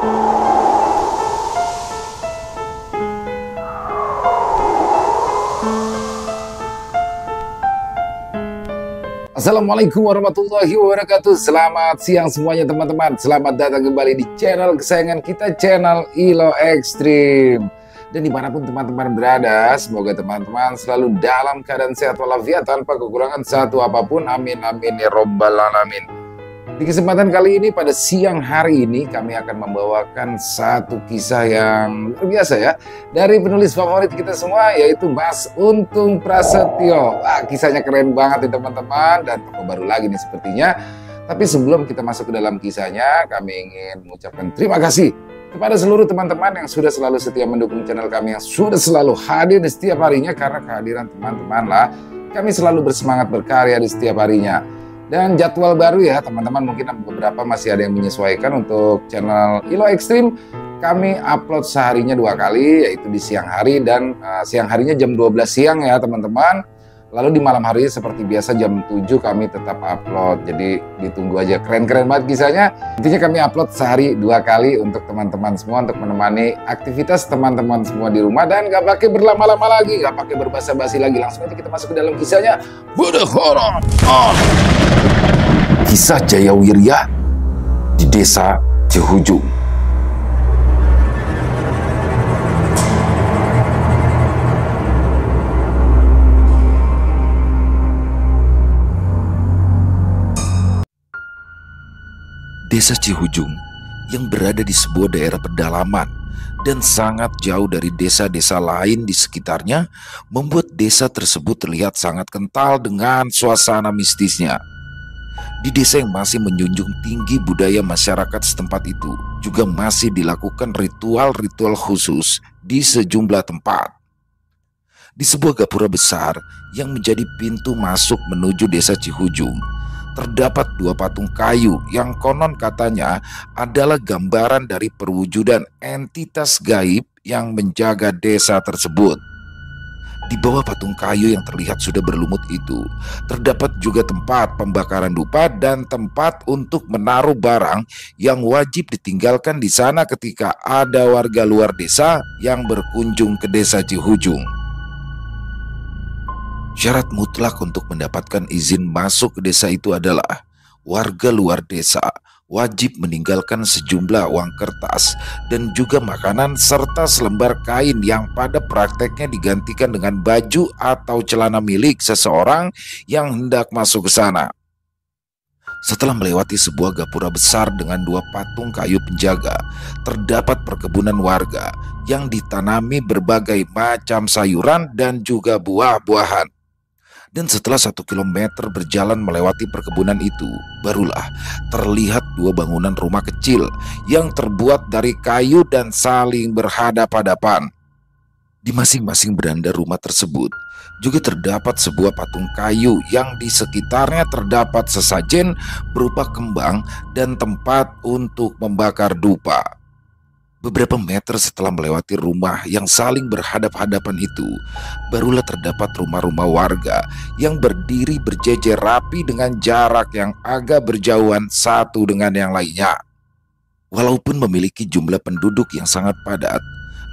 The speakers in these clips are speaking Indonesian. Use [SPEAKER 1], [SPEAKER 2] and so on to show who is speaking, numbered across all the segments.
[SPEAKER 1] Assalamualaikum warahmatullahi wabarakatuh. Selamat siang semuanya teman-teman. Selamat datang kembali di channel kesayangan kita, channel Ilo Ekstrim. Dan dimanapun teman-teman berada, semoga teman-teman selalu dalam keadaan sehat walafiat tanpa kekurangan satu apapun. Amin amin ya robbal alamin. Di kesempatan kali ini, pada siang hari ini, kami akan membawakan satu kisah yang luar biasa ya, dari penulis favorit kita semua, yaitu Mas Untung Prasetyo. Wah, kisahnya keren banget nih teman-teman, dan tokoh baru lagi nih sepertinya. Tapi sebelum kita masuk ke dalam kisahnya, kami ingin mengucapkan terima kasih kepada seluruh teman-teman yang sudah selalu setia mendukung channel kami, yang sudah selalu hadir di setiap harinya. Karena kehadiran teman-teman lah, kami selalu bersemangat berkarya di setiap harinya. Dan jadwal baru ya teman-teman, mungkin beberapa masih ada yang menyesuaikan untuk channel Ilo Ekstrim. Kami upload seharinya 2 kali, yaitu di siang hari dan siang harinya jam 12 siang ya teman-teman. Lalu di malam hari seperti biasa jam 7 kami tetap upload. Jadi ditunggu aja, keren-keren banget kisahnya. Intinya kami upload sehari 2 kali untuk teman-teman semua, untuk menemani aktivitas teman-teman semua di rumah. Dan gak pakai berlama-lama lagi, gak pakai berbasa-basi lagi. Langsung aja kita masuk ke dalam kisahnya. Budahara. Kisah Jayawirya di Desa Cihujung. Desa Cihujung yang berada di sebuah daerah pedalaman dan sangat jauh dari desa-desa lain di sekitarnya membuat desa tersebut terlihat sangat kental dengan suasana mistisnya. Di desa yang masih menjunjung tinggi budaya masyarakat setempat itu juga masih dilakukan ritual-ritual khusus di sejumlah tempat. Di sebuah gapura besar yang menjadi pintu masuk menuju Desa Cihujung, terdapat 2 patung kayu yang konon katanya adalah gambaran dari perwujudan entitas gaib yang menjaga desa tersebut. Di bawah patung kayu yang terlihat sudah berlumut itu, terdapat juga tempat pembakaran dupa dan tempat untuk menaruh barang yang wajib ditinggalkan di sana ketika ada warga luar desa yang berkunjung ke Desa Cihujung. Syarat mutlak untuk mendapatkan izin masuk ke desa itu adalah warga luar desa wajib meninggalkan sejumlah uang kertas dan juga makanan serta selembar kain yang pada prakteknya digantikan dengan baju atau celana milik seseorang yang hendak masuk ke sana. Setelah melewati sebuah gapura besar dengan 2 patung kayu penjaga, terdapat perkebunan warga yang ditanami berbagai macam sayuran dan juga buah-buahan. Dan setelah 1 kilometer berjalan melewati perkebunan itu, barulah terlihat 2 bangunan rumah kecil yang terbuat dari kayu dan saling berhadap-hadapan. Di masing-masing beranda rumah tersebut juga terdapat sebuah patung kayu yang di sekitarnya terdapat sesajen berupa kembang dan tempat untuk membakar dupa. Beberapa meter setelah melewati rumah yang saling berhadap-hadapan itu, barulah terdapat rumah-rumah warga yang berdiri berjejer rapi dengan jarak yang agak berjauhan satu dengan yang lainnya. Walaupun memiliki jumlah penduduk yang sangat padat,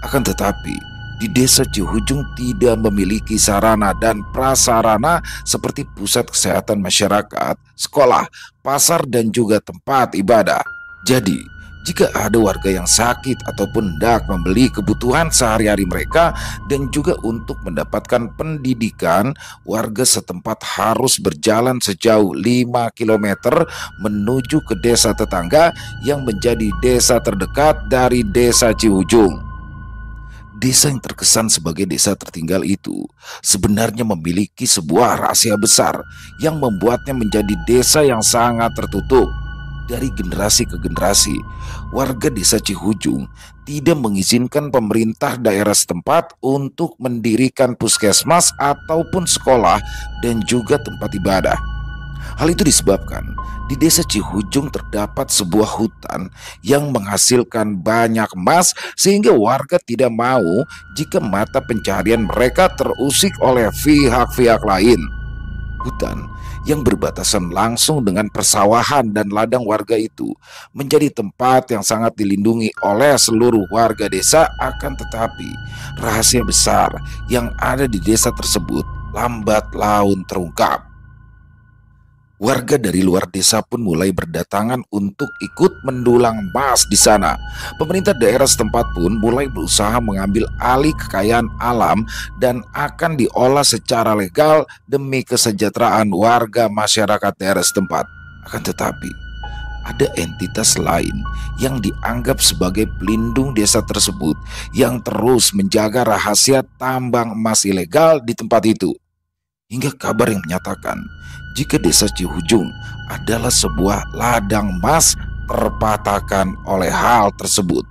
[SPEAKER 1] akan tetapi di Desa Cihujung tidak memiliki sarana dan prasarana seperti pusat kesehatan masyarakat, sekolah, pasar, dan juga tempat ibadah. Jadi, jika ada warga yang sakit ataupun hendak membeli kebutuhan sehari-hari mereka dan juga untuk mendapatkan pendidikan, warga setempat harus berjalan sejauh 5 km menuju ke desa tetangga yang menjadi desa terdekat dari Desa Cihujung. Desa yang terkesan sebagai desa tertinggal itu sebenarnya memiliki sebuah rahasia besar yang membuatnya menjadi desa yang sangat tertutup. Dari generasi ke generasi, warga Desa Cihujung tidak mengizinkan pemerintah daerah setempat untuk mendirikan puskesmas ataupun sekolah dan juga tempat ibadah. Hal itu disebabkan di Desa Cihujung terdapat sebuah hutan yang menghasilkan banyak emas, sehingga warga tidak mau jika mata pencaharian mereka terusik oleh pihak-pihak lain. Hutan yang berbatasan langsung dengan persawahan dan ladang warga itu menjadi tempat yang sangat dilindungi oleh seluruh warga desa. Akan tetapi rahasia besar yang ada di desa tersebut lambat laun terungkap. Warga dari luar desa pun mulai berdatangan untuk ikut mendulang emas di sana. Pemerintah daerah setempat pun mulai berusaha mengambil alih kekayaan alam dan akan diolah secara legal demi kesejahteraan warga masyarakat daerah setempat. Akan tetapi, ada entitas lain yang dianggap sebagai pelindung desa tersebut yang terus menjaga rahasia tambang emas ilegal di tempat itu. Hingga kabar yang menyatakan jika desa Cihujung adalah sebuah ladang emas terpatahkan oleh hal tersebut.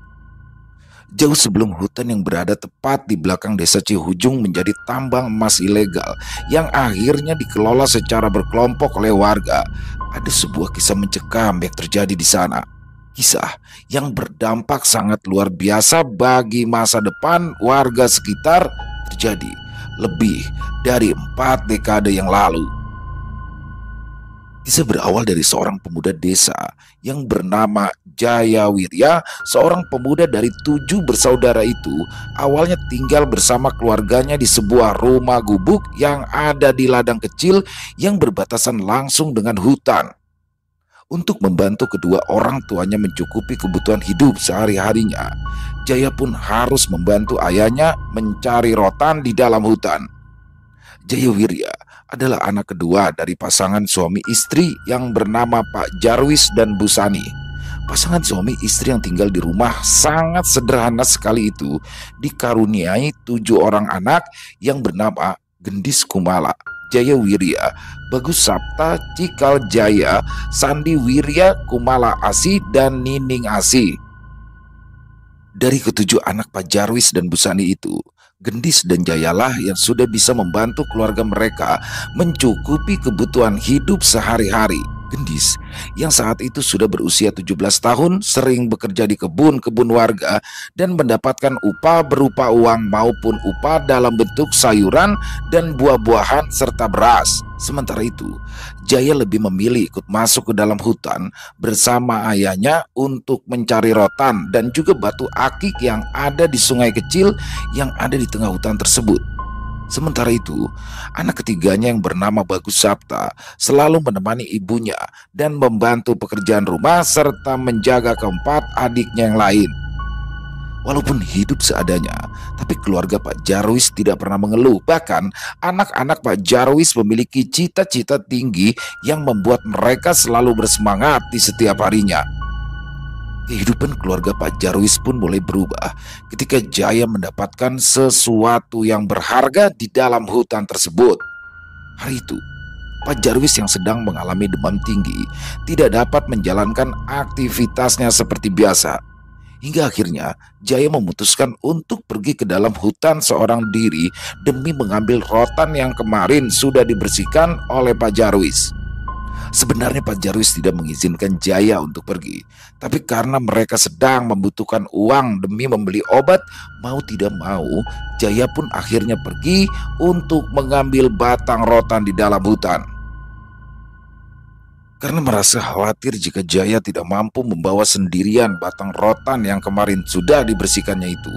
[SPEAKER 1] Jauh sebelum hutan yang berada tepat di belakang desa Cihujung menjadi tambang emas ilegal yang akhirnya dikelola secara berkelompok oleh warga, ada sebuah kisah mencekam yang terjadi di sana. Kisah yang berdampak sangat luar biasa bagi masa depan warga sekitar terjadi lebih dari 4 dekade yang lalu. Kisah berawal dari seorang pemuda desa yang bernama Jaya Wirya. Seorang pemuda dari 7 bersaudara itu awalnya tinggal bersama keluarganya di sebuah rumah gubuk yang ada di ladang kecil yang berbatasan langsung dengan hutan. Untuk membantu kedua orang tuanya mencukupi kebutuhan hidup sehari-harinya, Jaya pun harus membantu ayahnya mencari rotan di dalam hutan. Jaya Wirya adalah anak kedua dari pasangan suami istri yang bernama Pak Jarwis dan Bu Sani. Pasangan suami istri yang tinggal di rumah sangat sederhana sekali itu dikaruniai 7 orang anak yang bernama Gendis Kumala, Jaya Wirya, Bagus Sapta, Cikal Jaya, Sandi Wirya, Kumala Asi, dan Nining Asi. Dari ketujuh anak Pak Jarwis dan Bu Sani itu, Gendis dan Jayalah yang sudah bisa membantu keluarga mereka mencukupi kebutuhan hidup sehari-hari. Gendis yang saat itu sudah berusia 17 tahun sering bekerja di kebun-kebun warga dan mendapatkan upah berupa uang maupun upah dalam bentuk sayuran dan buah-buahan serta beras. Sementara itu, Jaya lebih memilih ikut masuk ke dalam hutan bersama ayahnya untuk mencari rotan dan juga batu akik yang ada di sungai kecil yang ada di tengah hutan tersebut. Sementara itu, anak ketiganya yang bernama Bagus Sapta selalu menemani ibunya dan membantu pekerjaan rumah serta menjaga keempat adiknya yang lain. Walaupun hidup seadanya, tapi keluarga Pak Jarwis tidak pernah mengeluh. Bahkan anak-anak Pak Jarwis memiliki cita-cita tinggi yang membuat mereka selalu bersemangat di setiap harinya. Kehidupan keluarga Pak Jarwis pun mulai berubah ketika Jaya mendapatkan sesuatu yang berharga di dalam hutan tersebut. Hari itu, Pak Jarwis yang sedang mengalami demam tinggi tidak dapat menjalankan aktivitasnya seperti biasa. Hingga akhirnya Jaya memutuskan untuk pergi ke dalam hutan seorang diri demi mengambil rotan yang kemarin sudah dibersihkan oleh Pak Jarwis. Sebenarnya Pak Jarwis tidak mengizinkan Jaya untuk pergi, tapi karena mereka sedang membutuhkan uang demi membeli obat, mau tidak mau Jaya pun akhirnya pergi untuk mengambil batang rotan di dalam hutan. Karena merasa khawatir jika Jaya tidak mampu membawa sendirian batang rotan yang kemarin sudah dibersihkannya itu,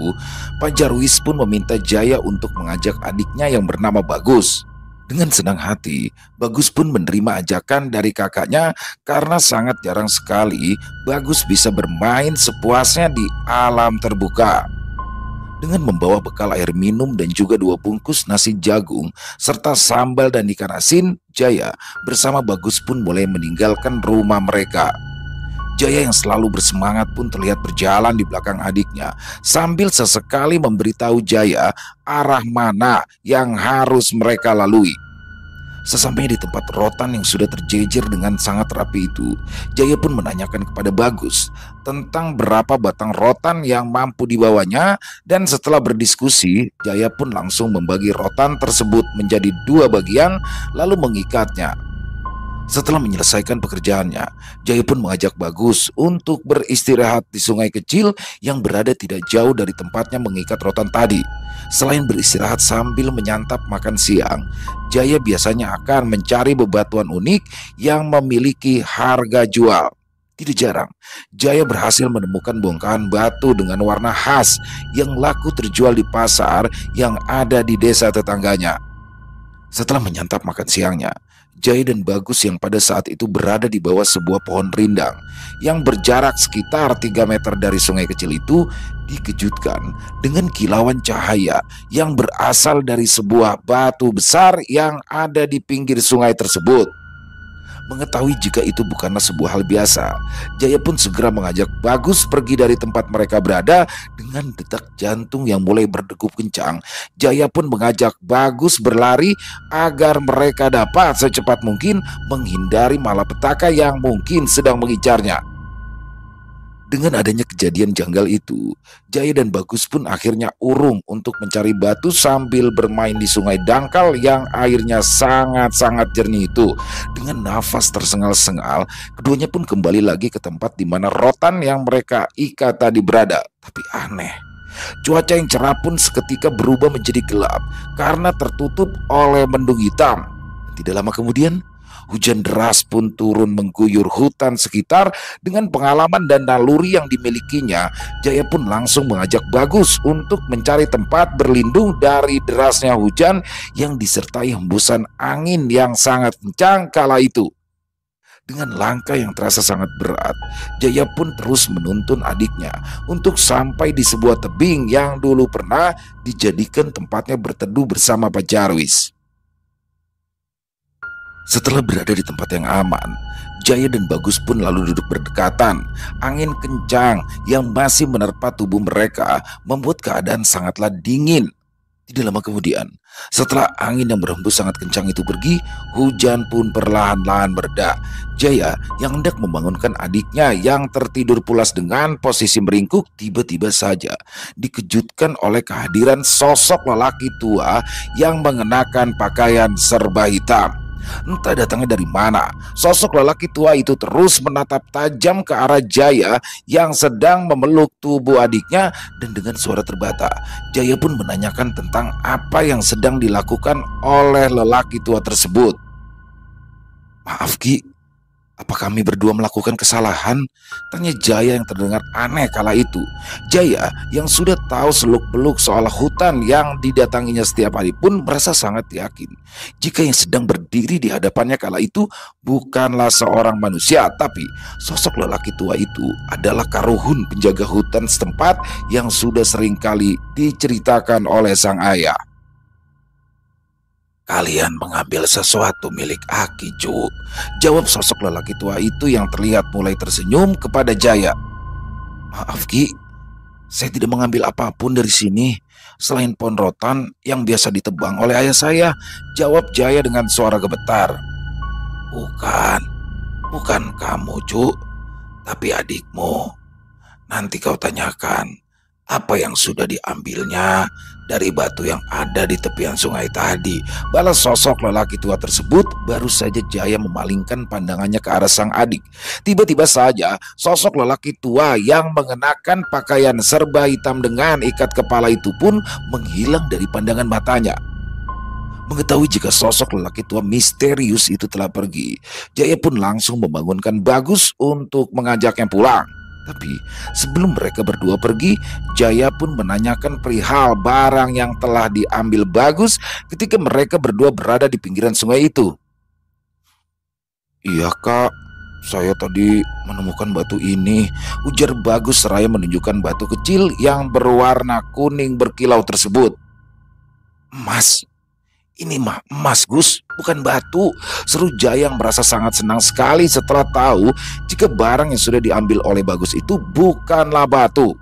[SPEAKER 1] Pak Jarwis pun meminta Jaya untuk mengajak adiknya yang bernama Bagus. Dengan senang hati, Bagus pun menerima ajakan dari kakaknya karena sangat jarang sekali Bagus bisa bermain sepuasnya di alam terbuka. Dengan membawa bekal air minum dan juga 2 bungkus nasi jagung serta sambal dan ikan asin, Jaya bersama Bagus pun mulai meninggalkan rumah mereka. Jaya yang selalu bersemangat pun terlihat berjalan di belakang adiknya sambil sesekali memberitahu Jaya arah mana yang harus mereka lalui. Sesampainya di tempat rotan yang sudah terjejer dengan sangat rapi itu, Jaya pun menanyakan kepada Bagus tentang berapa batang rotan yang mampu dibawanya, dan setelah berdiskusi, Jaya pun langsung membagi rotan tersebut menjadi 2 bagian lalu mengikatnya. Setelah menyelesaikan pekerjaannya, Jaya pun mengajak Bagus untuk beristirahat di sungai kecil yang berada tidak jauh dari tempatnya mengikat rotan tadi. Selain beristirahat sambil menyantap makan siang, Jaya biasanya akan mencari bebatuan unik yang memiliki harga jual. Tidak jarang, Jaya berhasil menemukan bongkahan batu dengan warna khas yang laku terjual di pasar yang ada di desa tetangganya. Setelah menyantap makan siangnya, Jaya dan Bagus yang pada saat itu berada di bawah sebuah pohon rindang yang berjarak sekitar 3 meter dari sungai kecil itu dikejutkan dengan kilauan cahaya yang berasal dari sebuah batu besar yang ada di pinggir sungai tersebut. Mengetahui jika itu bukanlah sebuah hal biasa, Jaya pun segera mengajak Bagus pergi dari tempat mereka berada. Dengan detak jantung yang mulai berdegup kencang, Jaya pun mengajak Bagus berlari agar mereka dapat secepat mungkin menghindari malapetaka yang mungkin sedang mengincarnya. Dengan adanya kejadian janggal itu, Jaya dan Bagus pun akhirnya urung untuk mencari batu sambil bermain di sungai dangkal yang airnya sangat-sangat jernih itu. Dengan nafas tersengal-sengal, keduanya pun kembali lagi ke tempat di mana rotan yang mereka ikat tadi berada. Tapi aneh, cuaca yang cerah pun seketika berubah menjadi gelap karena tertutup oleh mendung hitam. Tidak lama kemudian, hujan deras pun turun mengguyur hutan sekitar. Dengan pengalaman dan naluri yang dimilikinya, Jaya pun langsung mengajak Bagus untuk mencari tempat berlindung dari derasnya hujan yang disertai hembusan angin yang sangat kencang kala itu. Dengan langkah yang terasa sangat berat, Jaya pun terus menuntun adiknya untuk sampai di sebuah tebing yang dulu pernah dijadikan tempatnya berteduh bersama Pak Jarwis. Setelah berada di tempat yang aman, Jaya dan Bagus pun lalu duduk berdekatan. Angin kencang yang masih menerpa tubuh mereka membuat keadaan sangatlah dingin. Tidak lama kemudian, setelah angin yang berhembus sangat kencang itu pergi, hujan pun perlahan-lahan mereda. Jaya yang hendak membangunkan adiknya yang tertidur pulas dengan posisi meringkuk, tiba-tiba saja dikejutkan oleh kehadiran sosok lelaki tua yang mengenakan pakaian serba hitam. Entah datangnya dari mana, sosok lelaki tua itu terus menatap tajam ke arah Jaya yang sedang memeluk tubuh adiknya. Dan dengan suara terbata, Jaya pun menanyakan tentang apa yang sedang dilakukan oleh lelaki tua tersebut. "Maaf Ki, apa kami berdua melakukan kesalahan?" tanya Jaya yang terdengar aneh kala itu. Jaya yang sudah tahu seluk-beluk soal hutan yang didatanginya setiap hari pun merasa sangat yakin jika yang sedang berdiri di hadapannya kala itu bukanlah seorang manusia, tapi sosok lelaki tua itu adalah Karuhun, penjaga hutan setempat yang sudah seringkali diceritakan oleh sang ayah. "Kalian mengambil sesuatu milik Aki, Cu," jawab sosok lelaki tua itu yang terlihat mulai tersenyum kepada Jaya. "Maaf Ki, saya tidak mengambil apapun dari sini selain pohon rotan yang biasa ditebang oleh ayah saya," jawab Jaya dengan suara gemetar. Bukan kamu, Cu, tapi adikmu. Nanti kau tanyakan apa yang sudah diambilnya dari batu yang ada di tepian sungai tadi," balas sosok lelaki tua tersebut. Baru saja Jaya memalingkan pandangannya ke arah sang adik, tiba-tiba saja sosok lelaki tua yang mengenakan pakaian serba hitam dengan ikat kepala itu pun menghilang dari pandangan matanya. Mengetahui jika sosok lelaki tua misterius itu telah pergi, Jaya pun langsung membangunkan Bagus untuk mengajaknya pulang. Tapi sebelum mereka berdua pergi, Jaya pun menanyakan perihal barang yang telah diambil Bagus ketika mereka berdua berada di pinggiran sungai itu. "Iya Kak, saya tadi menemukan batu ini," ujar Bagus seraya menunjukkan batu kecil yang berwarna kuning berkilau tersebut. "Emas? Ini mah emas, Gus, bukan batu," seru Jaya yang merasa sangat senang sekali setelah tahu jika barang yang sudah diambil oleh Bagus itu bukanlah batu.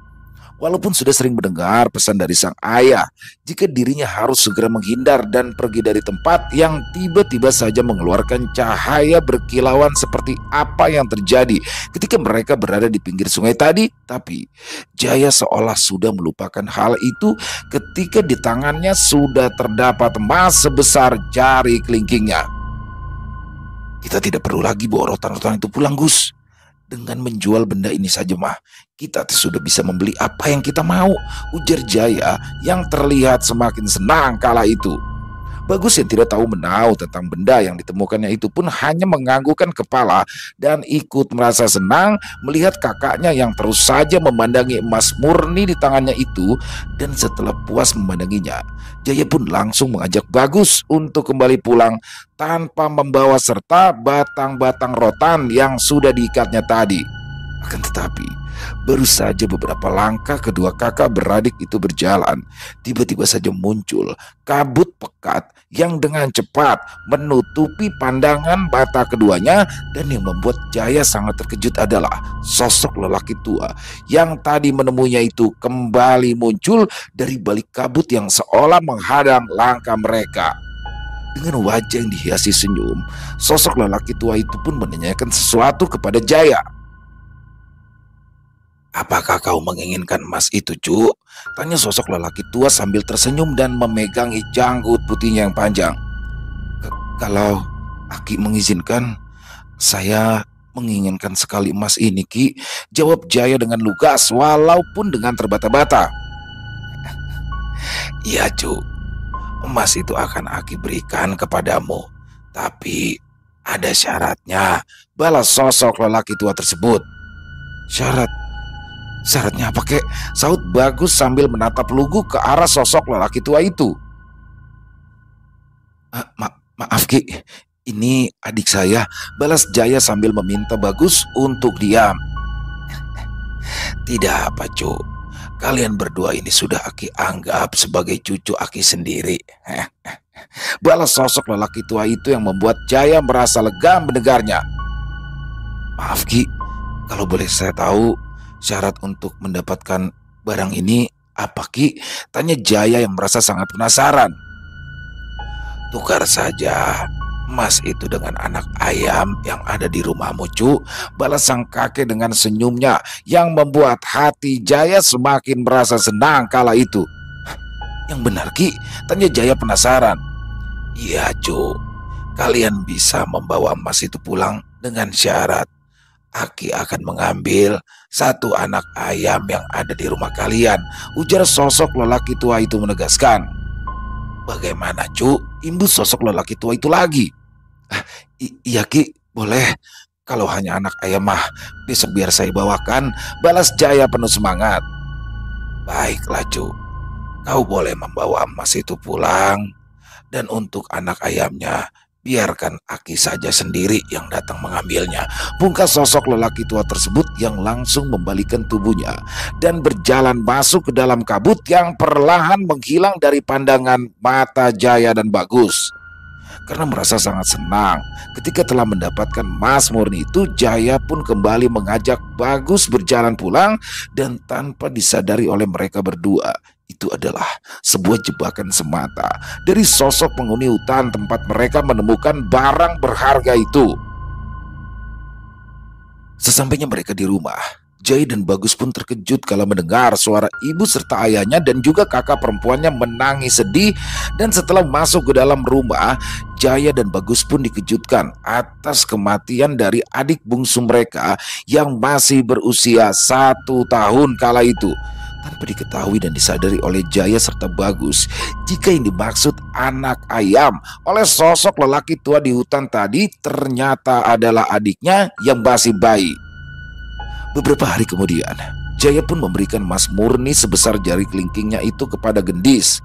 [SPEAKER 1] Walaupun sudah sering mendengar pesan dari sang ayah jika dirinya harus segera menghindar dan pergi dari tempat yang tiba-tiba saja mengeluarkan cahaya berkilauan seperti apa yang terjadi ketika mereka berada di pinggir sungai tadi. Tapi Jaya seolah sudah melupakan hal itu ketika di tangannya sudah terdapat emas sebesar jari kelingkingnya. Kita tidak perlu lagi bawa rotan-rotan itu pulang, Gus. Dengan menjual benda ini saja mah, kita sudah bisa membeli apa yang kita mau, ujar Jaya yang terlihat semakin senang kala itu. Bagus yang tidak tahu menau tentang benda yang ditemukannya itu pun hanya menganggukkan kepala dan ikut merasa senang melihat kakaknya yang terus saja memandangi emas murni di tangannya itu. Dan setelah puas memandanginya, Jaya pun langsung mengajak Bagus untuk kembali pulang tanpa membawa serta batang-batang rotan yang sudah diikatnya tadi. Akan tetapi, baru saja beberapa langkah kedua kakak beradik itu berjalan, tiba-tiba saja muncul kabut pekat yang dengan cepat menutupi pandangan mata keduanya. Dan yang membuat Jaya sangat terkejut adalah sosok lelaki tua yang tadi menemuinya itu kembali muncul dari balik kabut yang seolah menghadang langkah mereka. Dengan wajah yang dihiasi senyum, sosok lelaki tua itu pun menanyakan sesuatu kepada Jaya. "Apakah kau menginginkan emas itu, Cu?" tanya sosok lelaki tua sambil tersenyum dan memegangi janggut putihnya yang panjang. Kalau Aki mengizinkan, saya menginginkan sekali emas ini, Ki," jawab Jaya dengan lugas walaupun dengan terbata-bata. "Iya, Cu, emas itu akan Aki berikan kepadamu, tapi ada syaratnya," balas sosok lelaki tua tersebut. Syaratnya apa, kek?" saut Bagus sambil menatap lugu ke arah sosok lelaki tua itu. Maaf, Ki, ini adik saya," balas Jaya sambil meminta Bagus untuk diam. "Tidak apa, Cu. Kalian berdua ini sudah Aki anggap sebagai cucu Aki sendiri," balas sosok lelaki tua itu yang membuat Jaya merasa lega mendengarnya. "Maaf, Ki, kalau boleh saya tahu, syarat untuk mendapatkan barang ini apa, Ki?" tanya Jaya yang merasa sangat penasaran. "Tukar saja emas itu dengan anak ayam yang ada di rumahmu, Cu," balas sang kakek dengan senyumnya yang membuat hati Jaya semakin merasa senang kala itu. "Yang benar, Ki?" tanya Jaya penasaran. "Iya, Cu. Kalian bisa membawa emas itu pulang dengan syarat Aki akan mengambil satu anak ayam yang ada di rumah kalian," ujar sosok lelaki tua itu menegaskan. "Bagaimana, Cu?" imbus sosok lelaki tua itu lagi. Iya, Ki, boleh. Kalau hanya anak ayam mah besok biar saya bawakan," balas Jaya penuh semangat. "Baiklah, Cu. Kau boleh membawa emas itu pulang. Dan untuk anak ayamnya, biarkan Aki saja sendiri yang datang mengambilnya," pungkas sosok lelaki tua tersebut yang langsung membalikkan tubuhnya dan berjalan masuk ke dalam kabut yang perlahan menghilang dari pandangan mata Jaya dan Bagus. Karena merasa sangat senang ketika telah mendapatkan emas murni itu, Jaya pun kembali mengajak Bagus berjalan pulang. Dan tanpa disadari oleh mereka berdua, itu adalah sebuah jebakan semata dari sosok penghuni hutan tempat mereka menemukan barang berharga itu. Sesampainya mereka di rumah, Jaya dan Bagus pun terkejut kala mendengar suara ibu serta ayahnya dan juga kakak perempuannya menangis sedih. Dan setelah masuk ke dalam rumah, Jaya dan Bagus pun dikejutkan atas kematian dari adik bungsu mereka yang masih berusia 1 tahun kala itu. Tanpa diketahui dan disadari oleh Jaya serta Bagus, jika yang dimaksud anak ayam oleh sosok lelaki tua di hutan tadi ternyata adalah adiknya yang masih bayi. Beberapa hari kemudian, Jaya pun memberikan emas murni sebesar jari kelingkingnya itu kepada Gendis.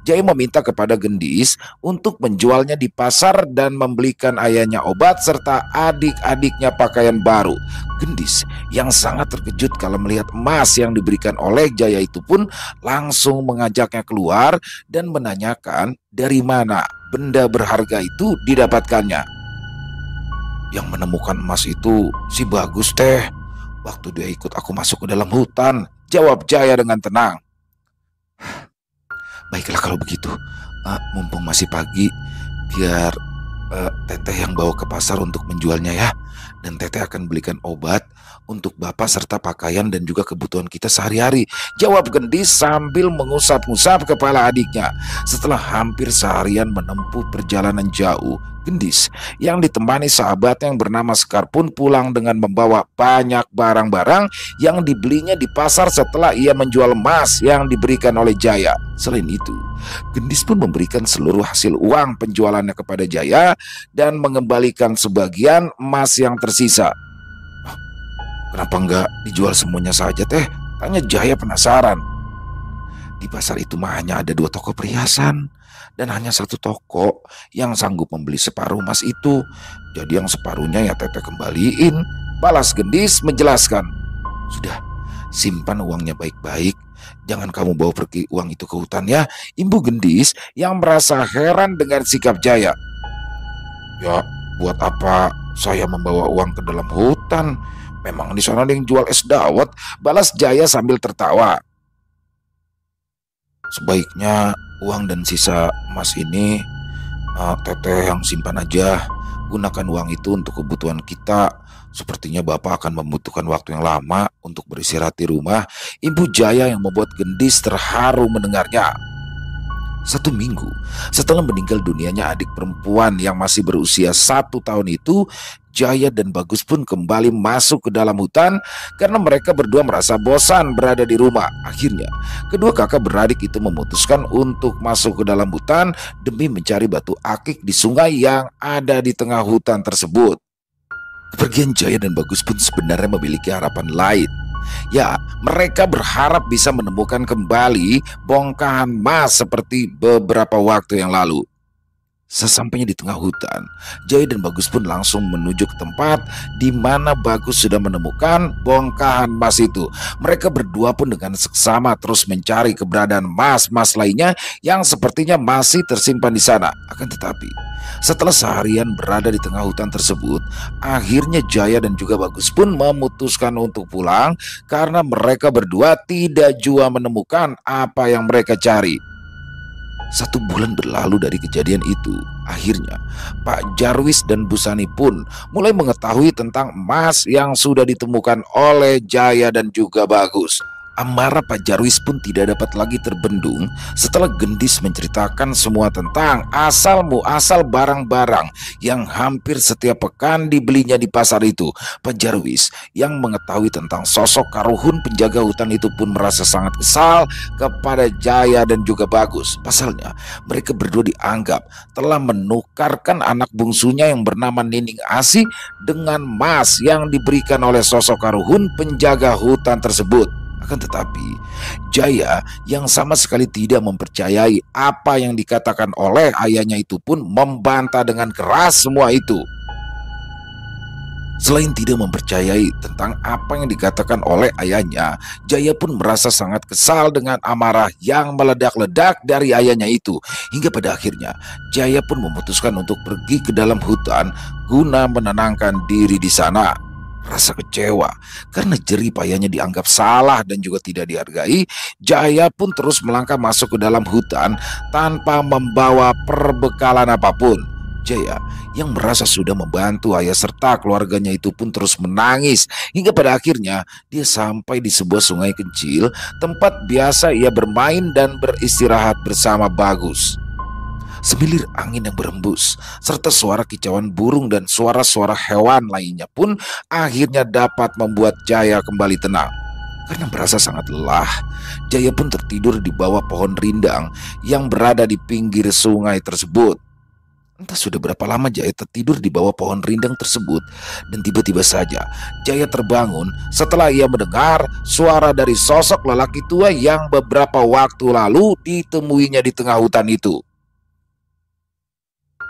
[SPEAKER 1] Jaya meminta kepada Gendis untuk menjualnya di pasar dan membelikan ayahnya obat serta adik-adiknya pakaian baru. Gendis yang sangat terkejut kalau melihat emas yang diberikan oleh Jaya itu pun langsung mengajaknya keluar dan menanyakan dari mana benda berharga itu didapatkannya. "Yang menemukan emas itu si Bagus, teh. Waktu dia ikut aku masuk ke dalam hutan," jawab Jaya dengan tenang. "Baiklah kalau begitu, mumpung masih pagi, biar Teteh yang bawa ke pasar untuk menjualnya ya. Dan Teteh akan belikan obat untuk Bapak serta pakaian dan juga kebutuhan kita sehari-hari," jawab Gendis sambil mengusap-ngusap kepala adiknya. Setelah hampir seharian menempuh perjalanan jauh, Gendis yang ditemani sahabat yang bernama Sekar pun pulang dengan membawa banyak barang-barang yang dibelinya di pasar setelah ia menjual emas yang diberikan oleh Jaya. Selain itu, Gendis pun memberikan seluruh hasil uang penjualannya kepada Jaya dan mengembalikan sebagian emas yang tersisa. "Kenapa enggak dijual semuanya saja, Teh?" tanya Jaya penasaran. "Di pasar itu mah hanya ada 2 toko perhiasan dan hanya 1 toko yang sanggup membeli separuh emas itu. Jadi yang separuhnya ya Teteh kembaliin," balas Gendis menjelaskan. "Sudah, simpan uangnya baik-baik. Jangan kamu bawa pergi uang itu ke hutan ya," imbu Gendis yang merasa heran dengan sikap Jaya. "Ya, buat apa saya membawa uang ke dalam hutan? Memang di sana ada yang jual es dawet," balas Jaya sambil tertawa. "Sebaiknya uang dan sisa emas ini Teteh yang simpan aja. Gunakan uang itu untuk kebutuhan kita. Sepertinya Bapak akan membutuhkan waktu yang lama untuk beristirahat di rumah," Ibu Jaya yang membuat Gendis terharu mendengarnya. 1 minggu setelah meninggal dunianya adik perempuan yang masih berusia 1 tahun itu, Jaya dan Bagus pun kembali masuk ke dalam hutan karena mereka berdua merasa bosan berada di rumah. Akhirnya, kedua kakak beradik itu memutuskan untuk masuk ke dalam hutan demi mencari batu akik di sungai yang ada di tengah hutan tersebut. Kepergian Jaya dan Bagus pun sebenarnya memiliki harapan lain. Ya, mereka berharap bisa menemukan kembali bongkahan emas seperti beberapa waktu yang lalu. Sesampainya di tengah hutan, Jaya dan Bagus pun langsung menuju ke tempat di mana Bagus sudah menemukan bongkahan emas itu. Mereka berdua pun dengan seksama terus mencari keberadaan emas-emas lainnya yang sepertinya masih tersimpan di sana. Akan tetapi, setelah seharian berada di tengah hutan tersebut, akhirnya Jaya dan juga Bagus pun memutuskan untuk pulang karena mereka berdua tidak jua menemukan apa yang mereka cari. 1 bulan berlalu dari kejadian itu. Akhirnya, Pak Jarwis dan Bu Sani pun mulai mengetahui tentang emas yang sudah ditemukan oleh Jaya dan juga Bagus. Amarah Pak Jarwis pun tidak dapat lagi terbendung setelah Gendis menceritakan semua tentang asal muasal barang-barang yang hampir setiap pekan dibelinya di pasar itu. Pak Jarwis yang mengetahui tentang sosok Karuhun penjaga hutan itu pun merasa sangat kesal kepada Jaya dan juga Bagus. Pasalnya, mereka berdua dianggap telah menukarkan anak bungsunya yang bernama Nining Asih dengan emas yang diberikan oleh sosok Karuhun penjaga hutan tersebut. Akan tetapi, Jaya yang sama sekali tidak mempercayai apa yang dikatakan oleh ayahnya itu pun membantah dengan keras semua itu. Selain tidak mempercayai tentang apa yang dikatakan oleh ayahnya, Jaya pun merasa sangat kesal dengan amarah yang meledak-ledak dari ayahnya itu. Hingga pada akhirnya, Jaya pun memutuskan untuk pergi ke dalam hutan guna menenangkan diri di sana. Rasa kecewa karena jerih payahnya dianggap salah dan juga tidak dihargai, Jaya pun terus melangkah masuk ke dalam hutan tanpa membawa perbekalan apapun. Jaya yang merasa sudah membantu ayah serta keluarganya itu pun terus menangis hingga pada akhirnya dia sampai di sebuah sungai kecil tempat biasa ia bermain dan beristirahat bersama Bagus. Semilir angin yang berembus, serta suara kicauan burung dan suara-suara hewan lainnya pun akhirnya dapat membuat Jaya kembali tenang. Karena merasa sangat lelah, Jaya pun tertidur di bawah pohon rindang yang berada di pinggir sungai tersebut. Entah sudah berapa lama Jaya tertidur di bawah pohon rindang tersebut, dan tiba-tiba saja Jaya terbangun setelah ia mendengar suara dari sosok lelaki tua yang beberapa waktu lalu ditemuinya di tengah hutan itu.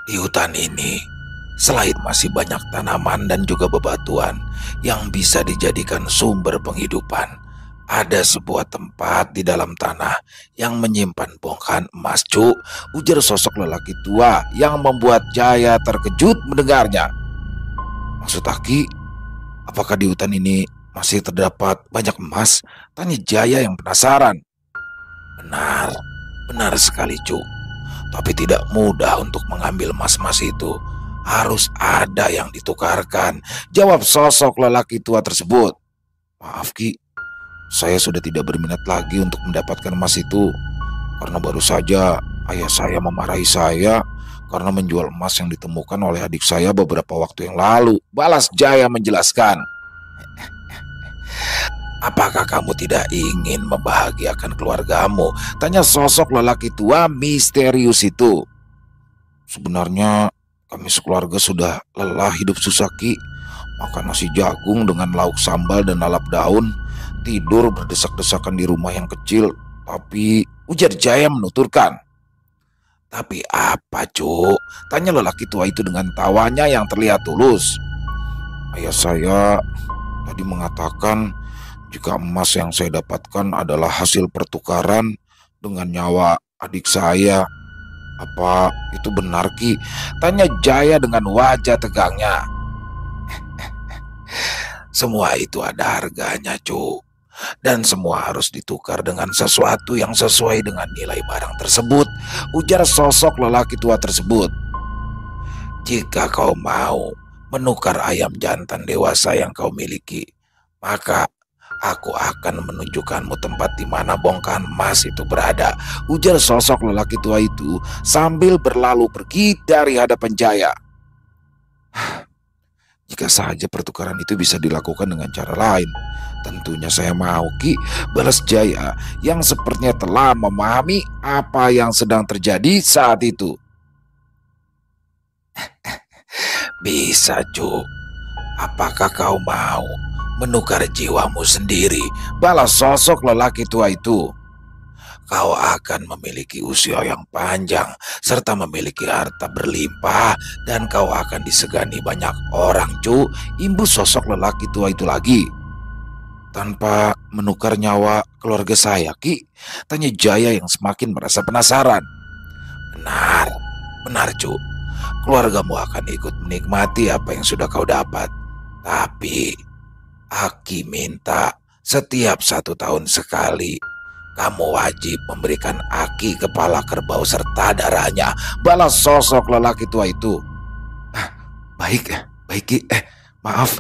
[SPEAKER 1] "Di hutan ini, selain masih banyak tanaman dan juga bebatuan yang bisa dijadikan sumber penghidupan, ada sebuah tempat di dalam tanah yang menyimpan bongkahan emas, Cuk," ujar sosok lelaki tua yang membuat Jaya terkejut mendengarnya. "Maksud Aki, apakah di hutan ini masih terdapat banyak emas?" tanya Jaya yang penasaran. "Benar, benar sekali, Cuk. Tapi tidak mudah untuk mengambil emas-emas itu. Harus ada yang ditukarkan," jawab sosok lelaki tua tersebut. "Maaf Ki, saya sudah tidak berminat lagi untuk mendapatkan emas itu. Karena baru saja Ayah saya memarahi saya karena menjual emas yang ditemukan oleh adik saya beberapa waktu yang lalu. Balas Jaya menjelaskan. Apakah kamu tidak ingin membahagiakan keluargamu? Tanya sosok lelaki tua misterius itu. Sebenarnya kami sekeluarga sudah lelah hidup susah, Ki. Makan nasi jagung dengan lauk sambal dan lalap daun. Tidur berdesak-desakan di rumah yang kecil. Tapi ujar Jaya menuturkan. Tapi apa, Cuk? Tanya lelaki tua itu dengan tawanya yang terlihat tulus. Ayah saya tadi mengatakan jika emas yang saya dapatkan adalah hasil pertukaran dengan nyawa adik saya. Apa itu benar, Ki? Tanya Jaya dengan wajah tegangnya. Semua itu ada harganya, Cuk. Dan semua harus ditukar dengan sesuatu yang sesuai dengan nilai barang tersebut, ujar sosok lelaki tua tersebut. Jika kau mau menukar ayam jantan dewasa yang kau miliki, maka aku akan menunjukkanmu tempat di mana bongkahan emas itu berada, ujar sosok lelaki tua itu sambil berlalu pergi dari hadapan Jaya. Jika saja pertukaran itu bisa dilakukan dengan cara lain, tentunya saya mau, Ki, balas Jaya yang sepertinya telah memahami apa yang sedang terjadi saat itu. Bisa, Cuk. Apakah kau mau menukar jiwamu sendiri? Balas sosok lelaki tua itu. Kau akan memiliki usia yang panjang serta memiliki harta berlimpah dan kau akan disegani banyak orang, Cu. Imbus sosok lelaki tua itu lagi. Tanpa menukar nyawa keluarga saya, Ki? Tanya Jaya yang semakin merasa penasaran. Benar, benar, Cu. Keluargamu akan ikut menikmati apa yang sudah kau dapat. Tapi Aki minta setiap 1 tahun sekali kamu wajib memberikan Aki kepala kerbau serta darahnya, balas sosok lelaki tua itu. Baik, Ki. Maaf,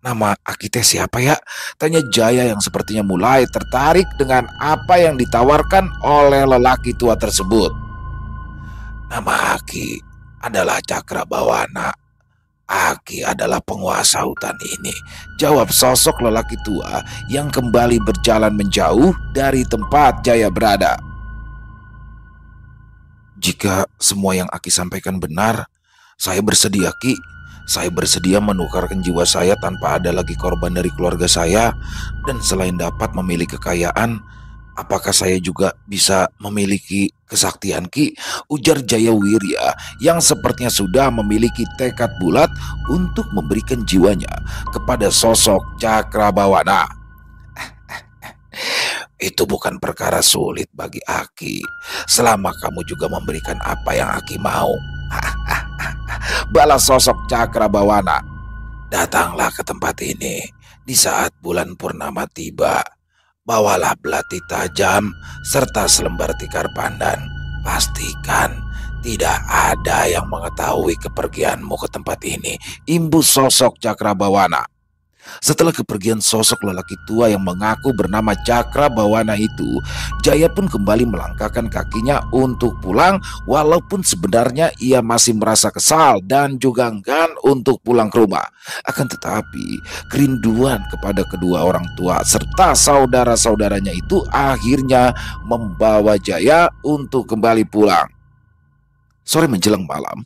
[SPEAKER 1] nama Aki teh siapa ya? Tanya Jaya yang sepertinya mulai tertarik dengan apa yang ditawarkan oleh lelaki tua tersebut. Nama Aki adalah Cakrabawana. Aki adalah penguasa hutan ini, jawab sosok lelaki tua yang kembali berjalan menjauh dari tempat Jaya berada. Jika semua yang Aki sampaikan benar, saya bersedia, Ki. Saya bersedia menukarkan jiwa saya tanpa ada lagi korban dari keluarga saya. Dan selain dapat memiliki kekayaan, apakah saya juga bisa memiliki kesaktian, Ki? Ujar Jaya Wirya yang sepertinya sudah memiliki tekad bulat untuk memberikan jiwanya kepada sosok Cakrabawana. Itu bukan perkara sulit bagi Aki, selama kamu juga memberikan apa yang Aki mau. Balas sosok Cakrabawana. Datanglah ke tempat ini di saat bulan purnama tiba. Bawalah belati tajam serta selembar tikar pandan. Pastikan tidak ada yang mengetahui kepergianmu ke tempat ini, imbus sosok Cakrabawana. Setelah kepergian sosok lelaki tua yang mengaku bernama Cakrabawana itu, Jaya pun kembali melangkahkan kakinya untuk pulang, walaupun sebenarnya ia masih merasa kesal dan juga enggan untuk pulang ke rumah. Akan tetapi kerinduan kepada kedua orang tua serta saudara-saudaranya itu akhirnya membawa Jaya untuk kembali pulang. Sore menjelang malam,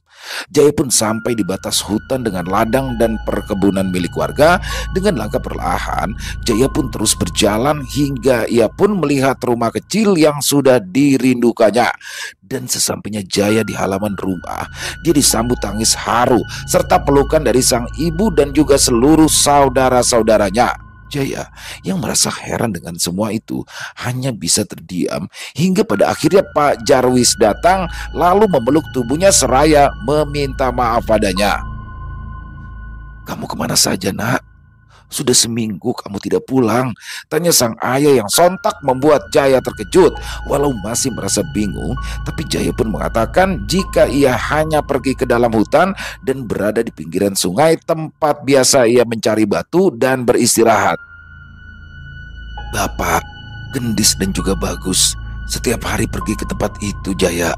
[SPEAKER 1] Jaya pun sampai di batas hutan dengan ladang dan perkebunan milik warga. Dengan langkah perlahan, Jaya pun terus berjalan hingga ia pun melihat rumah kecil yang sudah dirindukannya. Dan sesampainya Jaya di halaman rumah, dia disambut tangis haru serta pelukan dari sang ibu dan juga seluruh saudara-saudaranya. Jaya yang merasa heran dengan semua itu hanya bisa terdiam hingga pada akhirnya Pak Jarwis datang lalu memeluk tubuhnya seraya meminta maaf padanya. Kamu kemana saja, Nak? Sudah seminggu kamu tidak pulang, tanya sang ayah yang sontak membuat Jaya terkejut. Walau masih merasa bingung, tapi Jaya pun mengatakan jika ia hanya pergi ke dalam hutan dan berada di pinggiran sungai tempat biasa ia mencari batu dan beristirahat. Bapak, Gendis dan juga Bagus setiap hari pergi ke tempat itu, Jaya.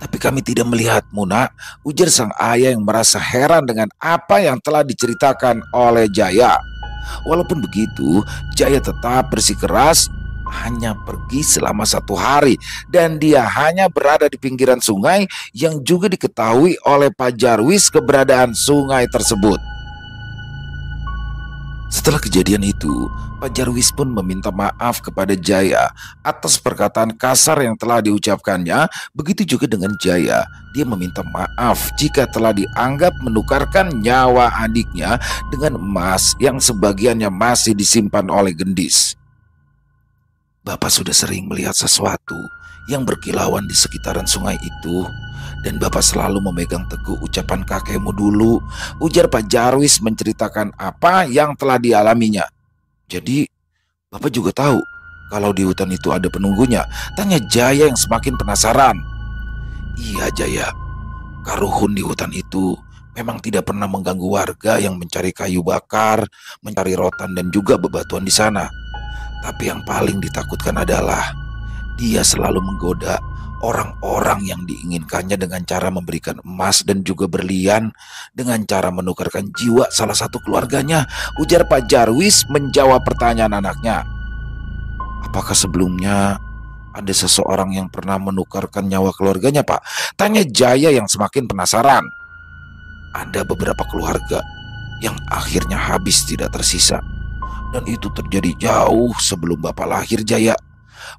[SPEAKER 1] Tapi kami tidak melihatmu, nak, ujar sang ayah yang merasa heran dengan apa yang telah diceritakan oleh Jaya. Walaupun begitu, Jaya tetap bersikeras hanya pergi selama 1 hari dan dia hanya berada di pinggiran sungai yang juga diketahui oleh Pak Jarwis keberadaan sungai tersebut. Setelah kejadian itu, Pak Jarwis pun meminta maaf kepada Jaya atas perkataan kasar yang telah diucapkannya. Begitu juga dengan Jaya, dia meminta maaf jika telah dianggap menukarkan nyawa adiknya dengan emas yang sebagiannya masih disimpan oleh Gendis. Bapak sudah sering melihat sesuatu yang berkilauan di sekitaran sungai itu, dan Bapak selalu memegang teguh ucapan kakekmu dulu, ujar Pak Jarwis menceritakan apa yang telah dialaminya. Jadi, Bapak juga tahu kalau di hutan itu ada penunggunya, tanya Jaya yang semakin penasaran. Iya Jaya, Karuhun di hutan itu memang tidak pernah mengganggu warga yang mencari kayu bakar, mencari rotan dan juga bebatuan di sana. Tapi yang paling ditakutkan adalah dia selalu menggoda orang-orang yang diinginkannya dengan cara memberikan emas dan juga berlian, dengan cara menukarkan jiwa salah satu keluarganya, ujar Pak Jarwis menjawab pertanyaan anaknya. Apakah sebelumnya ada seseorang yang pernah menukarkan nyawa keluarganya, Pak? Tanya Jaya yang semakin penasaran. Ada beberapa keluarga yang akhirnya habis tidak tersisa. Dan itu terjadi jauh sebelum Bapak lahir, Jaya.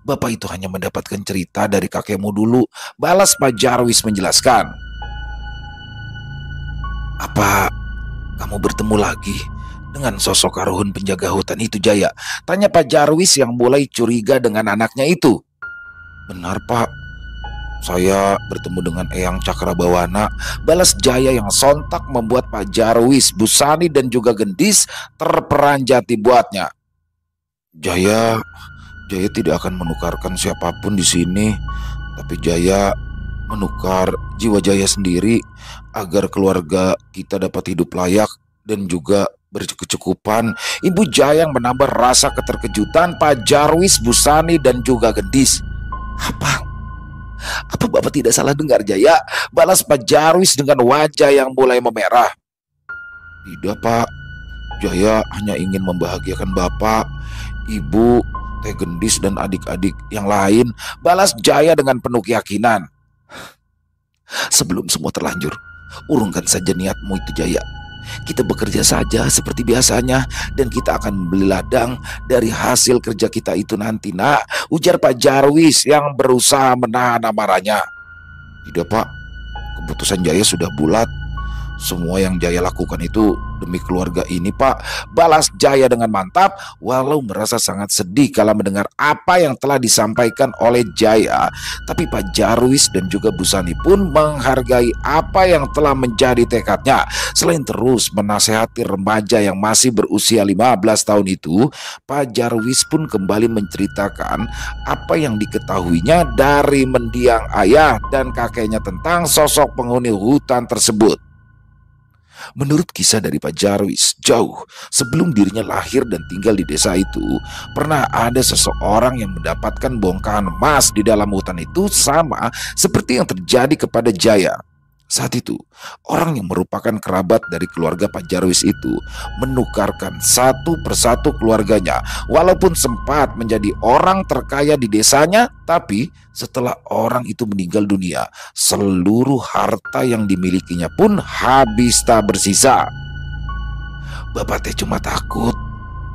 [SPEAKER 1] Bapak itu hanya mendapatkan cerita dari kakekmu dulu, balas Pak Jarwis menjelaskan. Apa kamu bertemu lagi dengan sosok Karuhun penjaga hutan itu, Jaya? Tanya Pak Jarwis yang mulai curiga dengan anaknya itu. Benar, Pak. Saya bertemu dengan Eyang Cakrabawana, balas Jaya yang sontak membuat Pak Jarwis, Busani dan juga Gendis terperanjat dibuatnya. Jaya tidak akan menukarkan siapapun di sini, tapi Jaya menukar jiwa Jaya sendiri agar keluarga kita dapat hidup layak dan juga berkecukupan. Ibu Jaya yang menambah rasa keterkejutan Pak Jarwis, Busani dan juga Gendis. Apa Bapak tidak salah dengar, Jaya? Balas Pak Jarwis dengan wajah yang mulai memerah. Tidak, Pak. Jaya hanya ingin membahagiakan Bapak, Ibu, Teh Gendis dan adik-adik yang lain, balas Jaya dengan penuh keyakinan. Sebelum semua terlanjur, urungkan saja niatmu itu, Jaya. Kita bekerja saja seperti biasanya dan kita akan membeli ladang dari hasil kerja kita itu nanti, nak, ujar Pak Jarwis yang berusaha menahan amarahnya. Tidak, Pak. Keputusan Jaya sudah bulat. Semua yang Jaya lakukan itu demi keluarga ini, Pak, balas Jaya dengan mantap, walau merasa sangat sedih kala mendengar apa yang telah disampaikan oleh Jaya. Tapi Pak Jarwis dan juga Busani pun menghargai apa yang telah menjadi tekadnya. Selain terus menasehati remaja yang masih berusia 15 tahun itu, Pak Jarwis pun kembali menceritakan apa yang diketahuinya dari mendiang ayah dan kakeknya tentang sosok penghuni hutan tersebut. Menurut kisah dari Pak Jarwis, jauh sebelum dirinya lahir dan tinggal di desa itu, pernah ada seseorang yang mendapatkan bongkahan emas di dalam hutan itu, sama seperti yang terjadi kepada Jaya. Saat itu, orang yang merupakan kerabat dari keluarga Pak Jarwis itu menukarkan satu persatu keluarganya. Walaupun sempat menjadi orang terkaya di desanya, tapi setelah orang itu meninggal dunia, seluruh harta yang dimilikinya pun habis tak bersisa. Bapak teh cuma takut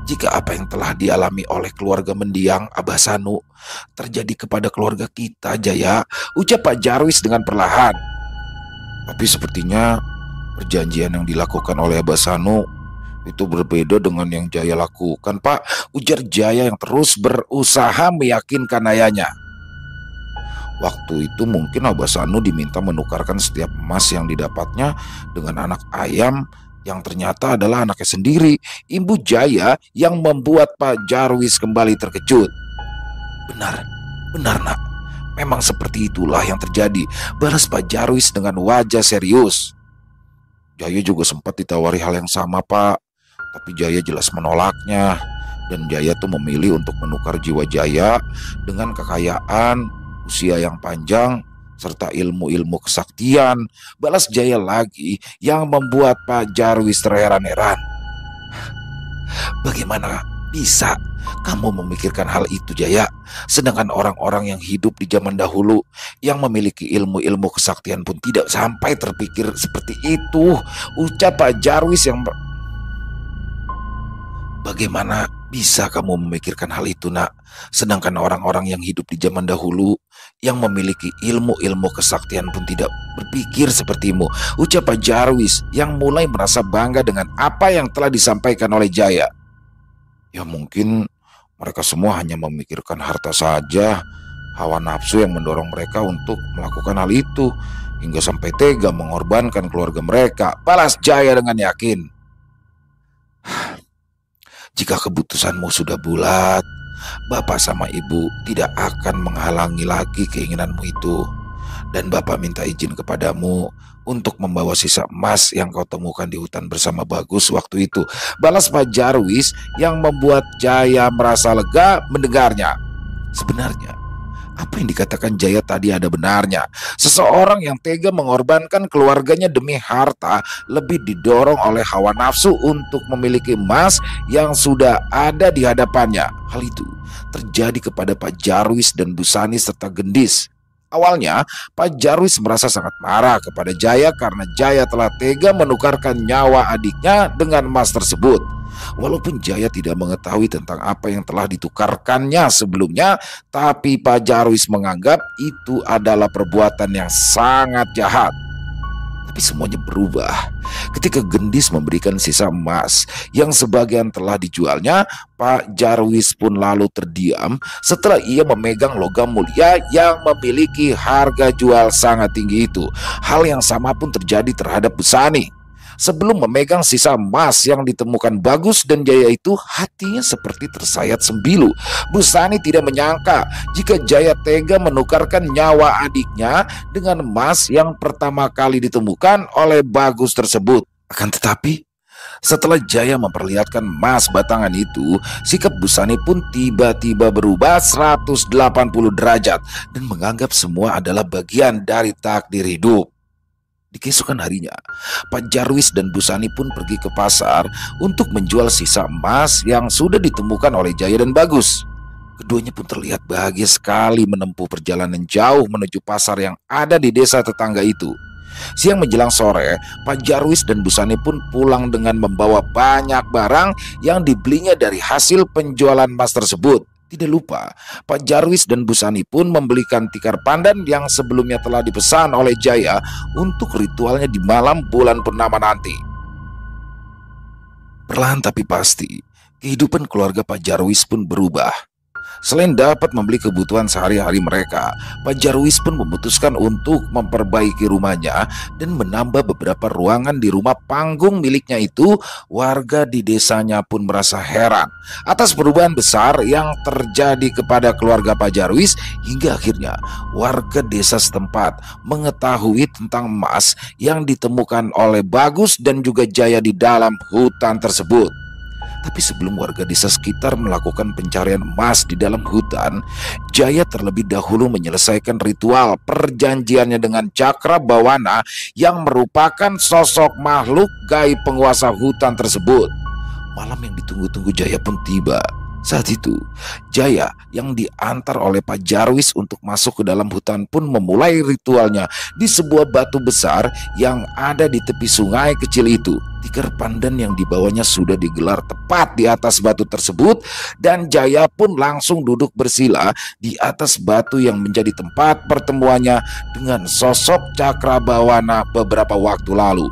[SPEAKER 1] jika apa yang telah dialami oleh keluarga mendiang Abah Sanu terjadi kepada keluarga kita, Jaya, ucap Pak Jarwis dengan perlahan. Tapi sepertinya perjanjian yang dilakukan oleh Abah Sanu itu berbeda dengan yang Jaya lakukan, Pak, ujar Jaya yang terus berusaha meyakinkan ayahnya. Waktu itu mungkin Abah Sanu diminta menukarkan setiap emas yang didapatnya dengan anak ayam yang ternyata adalah anaknya sendiri, Ibu Jaya, yang membuat Pak Jarwis kembali terkejut. Benar nak. Memang seperti itulah yang terjadi, balas Pak Jarwis dengan wajah serius. Jaya juga sempat ditawari hal yang sama, Pak. Tapi Jaya jelas menolaknya. Dan Jaya tuh memilih untuk menukar jiwa Jaya dengan kekayaan, usia yang panjang, serta ilmu-ilmu kesaktian, balas Jaya lagi yang membuat Pak Jarwis terheran-heran. Bagaimana bisa kamu memikirkan hal itu, Jaya? Sedangkan orang-orang yang hidup di zaman dahulu yang memiliki ilmu-ilmu kesaktian pun tidak sampai terpikir seperti itu, ucap Pak Jarwis yang Bagaimana bisa kamu memikirkan hal itu, Nak? Sedangkan orang-orang yang hidup di zaman dahulu yang memiliki ilmu-ilmu kesaktian pun tidak berpikir sepertimu, ucap Pak Jarwis yang mulai merasa bangga dengan apa yang telah disampaikan oleh Jaya. Ya mungkin mereka semua hanya memikirkan harta saja, hawa nafsu yang mendorong mereka untuk melakukan hal itu, hingga sampai tega mengorbankan keluarga mereka, balas Jaya dengan yakin. Jika keputusanmu sudah bulat, Bapak sama Ibu tidak akan menghalangi lagi keinginanmu itu. Dan Bapak minta izin kepadamu untuk membawa sisa emas yang kau temukan di hutan bersama Bagus waktu itu, balas Pak Jarwis yang membuat Jaya merasa lega mendengarnya. Sebenarnya apa yang dikatakan Jaya tadi ada benarnya. Seseorang yang tega mengorbankan keluarganya demi harta lebih didorong oleh hawa nafsu untuk memiliki emas yang sudah ada di hadapannya. Hal itu terjadi kepada Pak Jarwis dan Bu Sani serta Gendis. Awalnya Pak Jarwis merasa sangat marah kepada Jaya karena Jaya telah tega menukarkan nyawa adiknya dengan emas tersebut. Walaupun Jaya tidak mengetahui tentang apa yang telah ditukarkannya sebelumnya, tapi Pak Jarwis menganggap itu adalah perbuatan yang sangat jahat. Tapi semuanya berubah ketika Gendis memberikan sisa emas yang sebagian telah dijualnya. Pak Jarwis pun lalu terdiam setelah ia memegang logam mulia yang memiliki harga jual sangat tinggi itu. Hal yang sama pun terjadi terhadap Bu Sani. Sebelum memegang sisa emas yang ditemukan Bagus dan Jaya itu, hatinya seperti tersayat sembilu. Bu Sani tidak menyangka jika Jaya tega menukarkan nyawa adiknya dengan emas yang pertama kali ditemukan oleh Bagus tersebut. Akan tetapi, setelah Jaya memperlihatkan emas batangan itu, sikap Bu Sani pun tiba-tiba berubah 180 derajat dan menganggap semua adalah bagian dari takdir hidup. Di keesokan harinya, Pak Jarwis dan Bu Sani pun pergi ke pasar untuk menjual sisa emas yang sudah ditemukan oleh Jaya dan Bagus. Keduanya pun terlihat bahagia sekali menempuh perjalanan jauh menuju pasar yang ada di desa tetangga itu. Siang menjelang sore, Pak Jarwis dan Bu Sani pun pulang dengan membawa banyak barang yang dibelinya dari hasil penjualan emas tersebut. Tidak lupa, Pak Jarwis dan Bu Sani pun membelikan tikar pandan yang sebelumnya telah dipesan oleh Jaya untuk ritualnya di malam bulan purnama nanti. Perlahan tapi pasti, kehidupan keluarga Pak Jarwis pun berubah. Selain dapat membeli kebutuhan sehari-hari mereka, Pak Jarwis pun memutuskan untuk memperbaiki rumahnya dan menambah beberapa ruangan di rumah panggung miliknya itu. Warga di desanya pun merasa heran atas perubahan besar yang terjadi kepada keluarga Pak Jarwis, hingga akhirnya warga desa setempat mengetahui tentang emas yang ditemukan oleh Bagus dan juga Jaya di dalam hutan tersebut. Tapi sebelum warga desa sekitar melakukan pencarian emas di dalam hutan, Jaya terlebih dahulu menyelesaikan ritual perjanjiannya dengan Cakrabawana yang merupakan sosok makhluk gaib penguasa hutan tersebut. Malam yang ditunggu-tunggu Jaya pun tiba. Saat itu, Jaya yang diantar oleh Pak Jarwis untuk masuk ke dalam hutan pun memulai ritualnya di sebuah batu besar yang ada di tepi sungai kecil itu. Tikar pandan yang dibawanya sudah digelar tepat di atas batu tersebut, dan Jaya pun langsung duduk bersila di atas batu yang menjadi tempat pertemuannya dengan sosok Cakrabawana beberapa waktu lalu.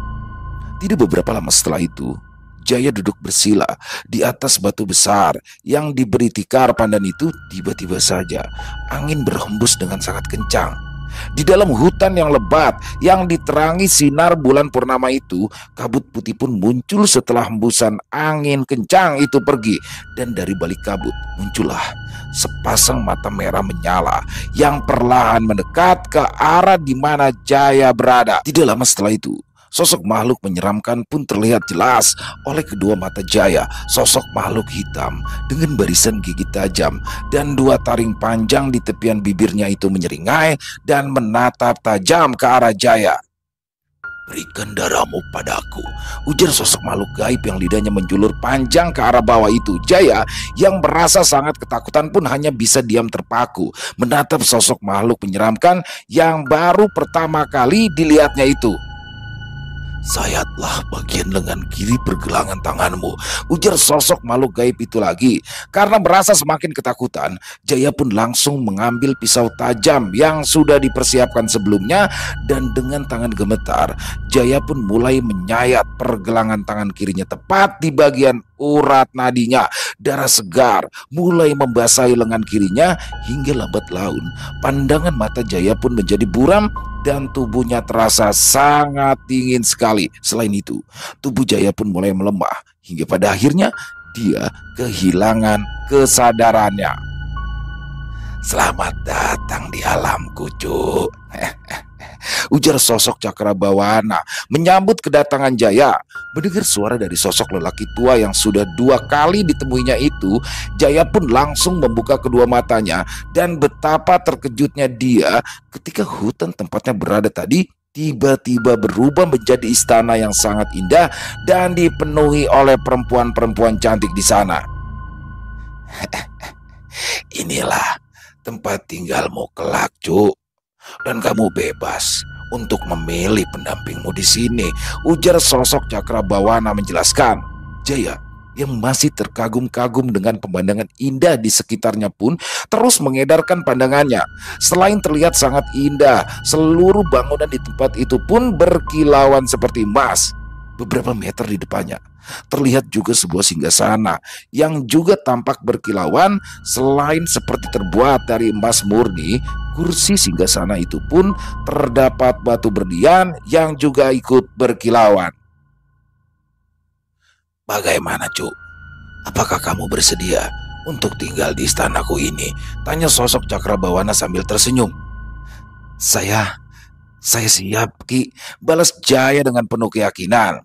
[SPEAKER 1] Tidak beberapa lama setelah itu, Jaya duduk bersila di atas batu besar yang diberi tikar pandan itu. Tiba-tiba saja angin berhembus dengan sangat kencang. Di dalam hutan yang lebat yang diterangi sinar bulan purnama itu, kabut putih pun muncul setelah hembusan angin kencang itu pergi. Dan dari balik kabut muncullah sepasang mata merah menyala yang perlahan mendekat ke arah di mana Jaya berada. Tidak lama setelah itu, Sosok makhluk menyeramkan pun terlihat jelas oleh kedua mata Jaya. Sosok makhluk hitam dengan barisan gigi tajam dan dua taring panjang di tepian bibirnya itu menyeringai dan menatap tajam ke arah Jaya. "Berikan darahmu padaku," ujar sosok makhluk gaib yang lidahnya menjulur panjang ke arah bawah itu. Jaya yang merasa sangat ketakutan pun hanya bisa diam terpaku menatap sosok makhluk menyeramkan yang baru pertama kali dilihatnya itu. "Sayatlah bagian lengan kiri pergelangan tanganmu," ujar sosok makhluk gaib itu lagi. Karena merasa semakin ketakutan, Jaya pun langsung mengambil pisau tajam yang sudah dipersiapkan sebelumnya, dan dengan tangan gemetar, Jaya pun mulai menyayat pergelangan tangan kirinya tepat di bagian urat nadinya. Darah segar mulai membasahi lengan kirinya hingga lambat laun pandangan mata Jaya pun menjadi buram dan tubuhnya terasa sangat dingin sekali. Selain itu, tubuh Jaya pun mulai melemah hingga pada akhirnya dia kehilangan kesadarannya. "Selamat datang di alamku, Cuk," ujar sosok Cakrabawana menyambut kedatangan Jaya. Mendengar suara dari sosok lelaki tua yang sudah 2 kali ditemuinya itu, Jaya pun langsung membuka kedua matanya, dan betapa terkejutnya dia ketika hutan tempatnya berada tadi tiba-tiba berubah menjadi istana yang sangat indah dan dipenuhi oleh perempuan-perempuan cantik di sana. "Inilah tempat tinggalmu kelak, Cuk, dan kamu bebas untuk memilih pendampingmu di sini," ujar sosok Cakrabawana menjelaskan. Jaya yang masih terkagum-kagum dengan pemandangan indah di sekitarnya pun terus mengedarkan pandangannya. Selain terlihat sangat indah, seluruh bangunan di tempat itu pun berkilauan seperti emas. Beberapa meter di depannya terlihat juga sebuah singgasana yang juga tampak berkilauan. Selain seperti terbuat dari emas murni, kursi singgasana itu pun terdapat batu berlian yang juga ikut berkilauan. "Bagaimana, Cuk? Apakah kamu bersedia untuk tinggal di istanaku ini?" tanya sosok Cakrabawana sambil tersenyum. Saya siap, Ki," balas Jaya dengan penuh keyakinan.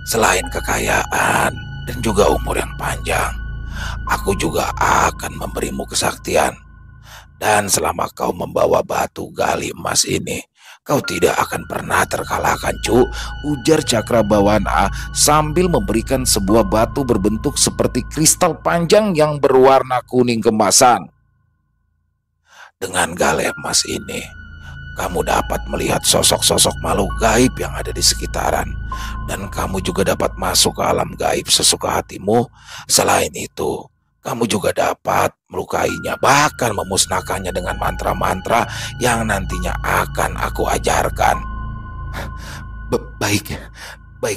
[SPEAKER 1] "Selain kekayaan dan juga umur yang panjang, aku juga akan memberimu kesaktian. Dan selama kau membawa batu gali emas ini, kau tidak akan pernah terkalahkan, Cuk," ujar Cakrabawana sambil memberikan sebuah batu berbentuk seperti kristal panjang yang berwarna kuning keemasan. "Dengan gali emas ini, kamu dapat melihat sosok-sosok makhluk gaib yang ada di sekitaran, dan kamu juga dapat masuk ke alam gaib sesuka hatimu. Selain itu, kamu juga dapat melukainya, bahkan memusnahkannya dengan mantra-mantra yang nantinya akan aku ajarkan." Baik,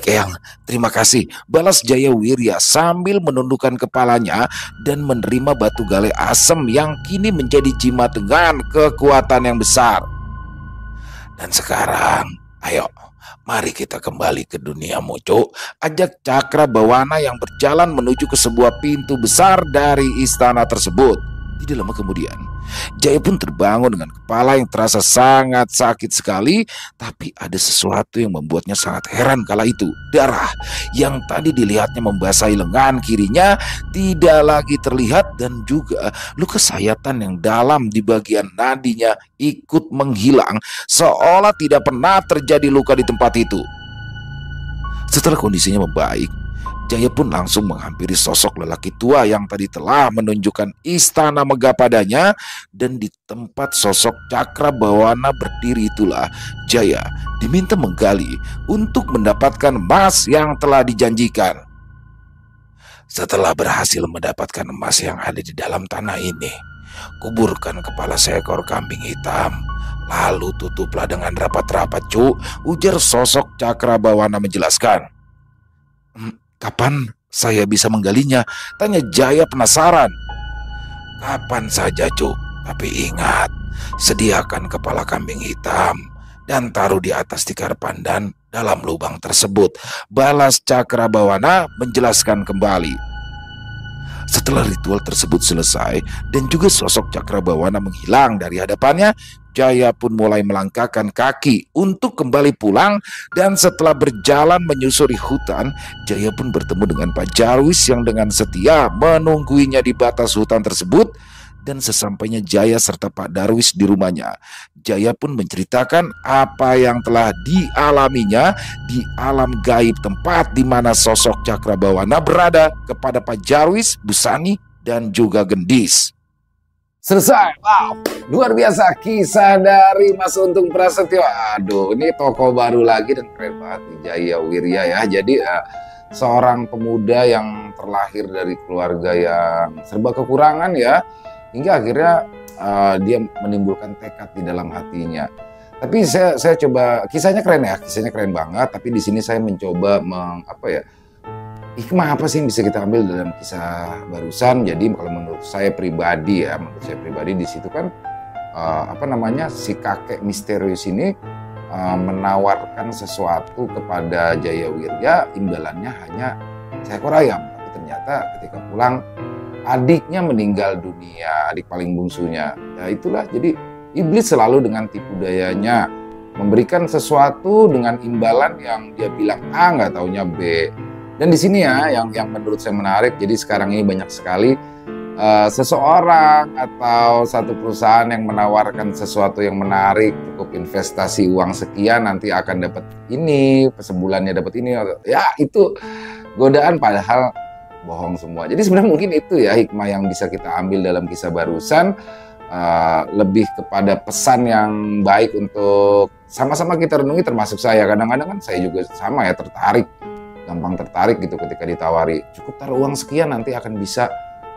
[SPEAKER 1] Eyang, terima kasih," balas Jaya Wirya sambil menundukkan kepalanya dan menerima batu gale asem yang kini menjadi jimat dengan kekuatan yang besar. "Dan sekarang, ayo, mari kita kembali ke duniamu, Cuk," ajak Cakrabawana yang berjalan menuju ke sebuah pintu besar dari istana tersebut. Tidak lama kemudian, Jaya pun terbangun dengan kepala yang terasa sangat sakit sekali. Tapi ada sesuatu yang membuatnya sangat heran kala itu. Darah yang tadi dilihatnya membasahi lengan kirinya tidak lagi terlihat, dan juga luka sayatan yang dalam di bagian nadinya ikut menghilang, seolah tidak pernah terjadi luka di tempat itu. Setelah kondisinya membaik, Jaya pun langsung menghampiri sosok lelaki tua yang tadi telah menunjukkan istana megah padanya. Dan di tempat sosok Cakrabawana berdiri itulah Jaya diminta menggali untuk mendapatkan emas yang telah dijanjikan. "Setelah berhasil mendapatkan emas yang ada di dalam tanah ini, kuburkan kepala seekor kambing hitam, lalu tutuplah dengan rapat-rapat, Cuk," ujar sosok Cakrabawana menjelaskan. "Kapan saya bisa menggalinya?" tanya Jaya penasaran. "Kapan saja, Cuk. Tapi ingat, sediakan kepala kambing hitam dan taruh di atas tikar pandan dalam lubang tersebut," balas Cakrabawana menjelaskan kembali. Setelah ritual tersebut selesai dan juga sosok Cakrabawana menghilang dari hadapannya, Jaya pun mulai melangkahkan kaki untuk kembali pulang. Dan setelah berjalan menyusuri hutan, Jaya pun bertemu dengan Pak Jarwis yang dengan setia menungguinya di batas hutan tersebut. Dan sesampainya Jaya serta Pak Darwis di rumahnya, Jaya pun menceritakan apa yang telah dialaminya di alam gaib tempat di mana sosok Cakrabawana berada kepada Pak Jarwis, Busani, dan juga Gendis.
[SPEAKER 2] Selesai. Wow, luar biasa kisah dari Mas Untung Prasetyo. Aduh, ini tokoh baru lagi dan keren banget nih, Jaya Wirya ya. Jadi seorang pemuda yang terlahir dari keluarga yang serba kekurangan ya, hingga akhirnya dia menimbulkan tekad di dalam hatinya. Tapi saya coba, kisahnya keren ya, kisahnya keren banget. Tapi di sini saya mencoba hikmah apa sih yang bisa kita ambil dalam kisah barusan. Jadi kalau menurut saya pribadi ya, di situ kan si kakek misterius ini menawarkan sesuatu kepada Jaya Wirya, imbalannya hanya seekor ayam. Tapi ternyata ketika pulang adiknya meninggal dunia, adik paling bungsunya. Ya itulah, jadi iblis selalu dengan tipu dayanya memberikan sesuatu dengan imbalan yang dia bilang A, nggak taunya B. Dan di sini ya yang menurut saya menarik. Jadi sekarang ini banyak sekali seseorang atau satu perusahaan yang menawarkan sesuatu yang menarik, cukup investasi uang sekian nanti akan dapat ini, sebulannya dapat ini. Ya itu godaan, padahal bohong semua. Jadi sebenarnya mungkin itu ya hikmah yang bisa kita ambil dalam kisah barusan, lebih kepada pesan yang baik untuk sama-sama kita renungi, termasuk saya. Kadang-kadang kan saya juga sama ya, gampang tertarik gitu ketika ditawari cukup taruh uang sekian nanti akan bisa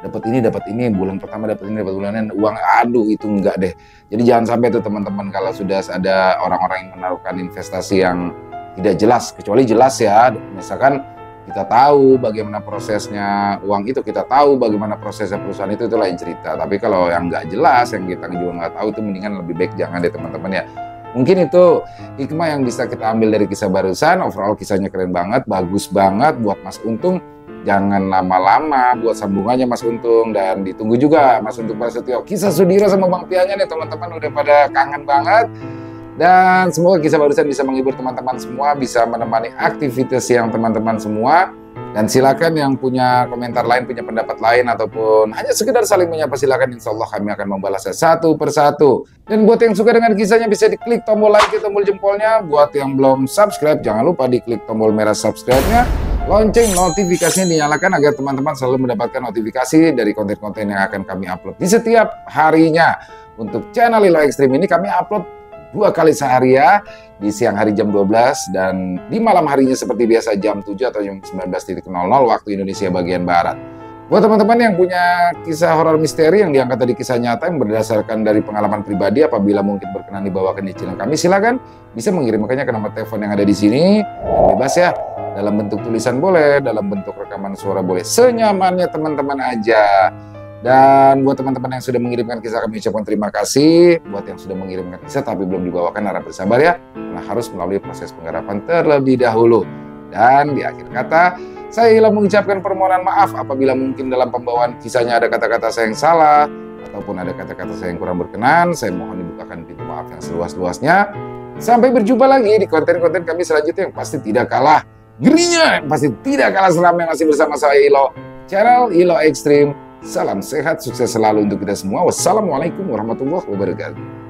[SPEAKER 2] dapat ini, bulan pertama dapat ini, dapat bulanan uang. Aduh, itu enggak deh. Jadi jangan sampai tuh teman-teman, kalau sudah ada orang-orang yang menaruhkan investasi yang tidak jelas, kecuali jelas ya, misalkan kita tahu bagaimana prosesnya uang itu, kita tahu bagaimana prosesnya perusahaan itu lain cerita. Tapi kalau yang nggak jelas, yang kita juga nggak tahu, itu mendingan lebih baik jangan deh teman-teman ya. Mungkin itu hikmah yang bisa kita ambil dari kisah barusan. Overall kisahnya keren banget, bagus banget buat Mas Untung. Jangan lama-lama buat sambungannya Mas Untung, dan ditunggu juga Mas Untung Prasetyo. Kisah Sudiro sama Bang Pianya nih teman-teman, udah pada kangen banget. Dan semoga kisah barusan bisa menghibur teman-teman semua, bisa menemani aktivitas yang teman-teman semua. Dan silakan yang punya komentar lain, punya pendapat lain, ataupun hanya sekedar saling menyapa, silakan. Insya Allah kami akan membalasnya satu persatu. Dan buat yang suka dengan kisahnya bisa diklik tombol like, tombol jempolnya. Buat yang belum subscribe, jangan lupa diklik tombol merah subscribe-nya. Lonceng notifikasinya dinyalakan agar teman-teman selalu mendapatkan notifikasi dari konten-konten yang akan kami upload di setiap harinya. Untuk channel Lilo Ekstrim ini kami upload 2 kali sehari ya, di siang hari jam 12 dan di malam harinya seperti biasa jam 7 atau jam 19.00 waktu Indonesia bagian Barat. Buat teman-teman yang punya kisah horor misteri yang diangkat dari kisah nyata yang berdasarkan dari pengalaman pribadi, apabila mungkin berkenan dibawakan di channel kami, silakan bisa mengirimkannya ke nomor telepon yang ada di sini. Bebas ya, dalam bentuk tulisan boleh, dalam bentuk rekaman suara boleh, senyamannya teman-teman aja. Dan buat teman-teman yang sudah mengirimkan kisah, kami ucapkan terima kasih. Buat yang sudah mengirimkan kisah tapi belum dibawakan, harap bersabar ya, karena harus melalui proses penggarapan terlebih dahulu. Dan di akhir kata, saya Ilham mengucapkan permohonan maaf apabila mungkin dalam pembawaan kisahnya ada kata-kata saya yang salah, ataupun ada kata-kata saya yang kurang berkenan. Saya mohon dibukakan pintu maaf yang seluas-luasnya. Sampai berjumpa lagi di konten-konten kami selanjutnya yang pasti tidak kalah ngerinya, yang pasti tidak kalah seram, yang masih bersama saya Ilo, channel Ilo Ekstrim. Salam sehat, sukses selalu untuk kita semua. Wassalamualaikum warahmatullahi wabarakatuh.